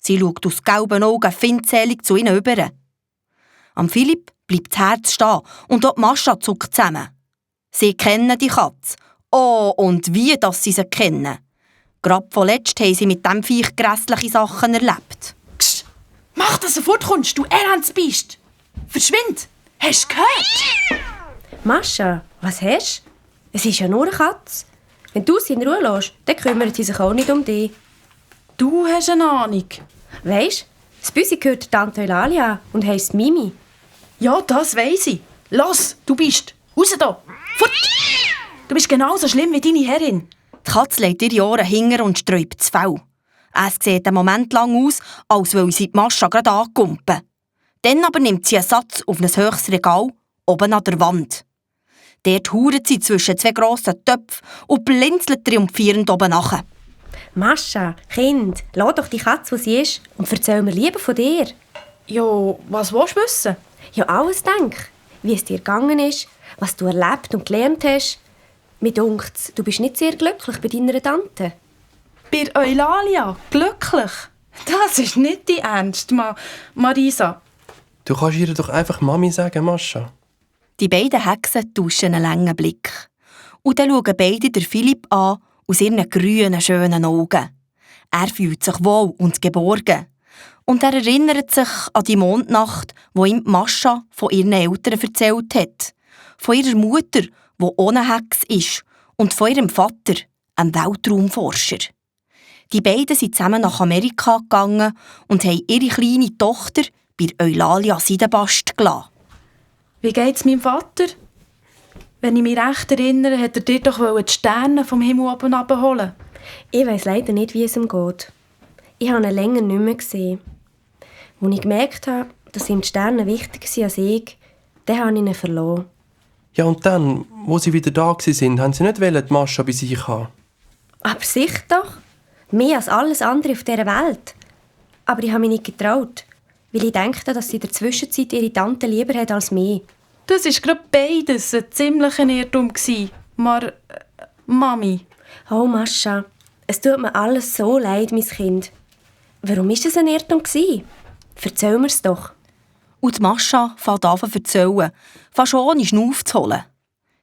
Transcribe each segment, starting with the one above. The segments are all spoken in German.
Sie schaut aus gelben Augen feindselig zu ihnen über. Am Philipp bleibt das Herz stehen und auch Mascha zuckt zusammen. Sie kennen die Katze. Oh, und wie dass sie sie kennen. Gerade vorletzt haben sie mit diesem Viech grässliche Sachen erlebt. Ksch, mach, dass du fortkommst, du Elendsbiest! Verschwind! Hast du gehört? Mascha, was hast du? Es ist ja nur eine Katze. Wenn du sie in Ruhe lässt, dann kümmert sie sich auch nicht um dich. Du hast eine Ahnung. Weisst, das Büsi gehört Tante Eulalia und heisst Mimi. Ja, das weiss ich. Los, du bist. Raus da! Fort! Du bist genauso schlimm wie deine Herrin. Die Katze legt ihre Ohren hinter und sträubt das Fell. Es sieht einen Moment lang aus, als wolle sie die Mascha gerade angumpen. Dann aber nimmt sie einen Satz auf ein höchstes Regal, oben an der Wand. Dort hauert sie zwischen zwei grossen Töpfen und blinzelt triumphierend oben nach. Mascha, Kind, lass doch die Katze, wo sie ist, und erzähl mir lieber von dir. Ja, was willst du wissen? Ja, alles denk. Wie es dir gegangen ist, was du erlebt und gelernt hast. Mir dunkt's, du bist nicht sehr glücklich bei deiner Tante. Bei Eulalia, glücklich? Das ist nicht die Ernst, Marisa. Du kannst ihr doch einfach Mami sagen, Mascha. Die beiden Hexen tauschen einen langen Blick. Und dann schauen beide den Philipp an aus ihren grünen, schönen Augen. Er fühlt sich wohl und geborgen. Und er erinnert sich an die Mondnacht, wo ihm Mascha von ihren Eltern erzählt hat. Von ihrer Mutter, die ohne Hex ist, und von ihrem Vater, einem Weltraumforscher. Die beiden sind zusammen nach Amerika gegangen und haben ihre kleine Tochter bei Eulalia Seidenbast gelassen. Wie geht's meinem Vater? Wenn ich mich recht erinnere, hat er dir doch die Sterne vom Himmel oben abholen. Ich weiss leider nicht, wie es ihm geht. Ich habe ihn länger nicht mehr gesehen. Als ich gemerkt habe, dass ihm die Sterne wichtiger sind als ich, dann habe ich ihn verloren. Ja, und dann, wo sie wieder da waren, haben sie nicht die Mascha bei sich haben. Aber sicher doch. Mehr als alles andere auf dieser Welt. Aber ich habe mich nicht getraut, weil ich dachte, dass sie in der Zwischenzeit ihre Tante lieber hat als mich. Das war gerade beides ein ziemlicher Irrtum. Mami. Oh, Mascha, es tut mir alles so leid, mein Kind. Warum war das ein Irrtum? Erzähl mir's doch. Und die Mascha fängt an zu erzählen, fast ohne Schnauf zu holen.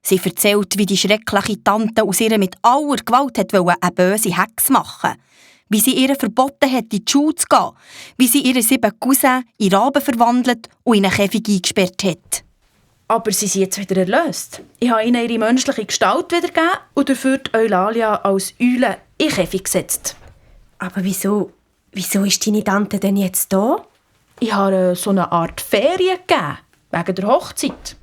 Sie erzählt, wie die schreckliche Tante aus ihr mit aller Gewalt eine böse Hex machen wollte. Wie sie ihr verboten hat, in die Schule zu gehen. Wie sie ihre 7 Cousins in Raben verwandelt und in einen Käfig eingesperrt hat. Aber sie sind jetzt wieder erlöst. Ich habe ihnen ihre menschliche Gestalt wiedergegeben und dafür die Eulalia als Eule in den Käfig gesetzt. Aber wieso? Wieso ist deine Tante denn jetzt da? Ich habe so eine Art Ferien gegeben, wegen der Hochzeit.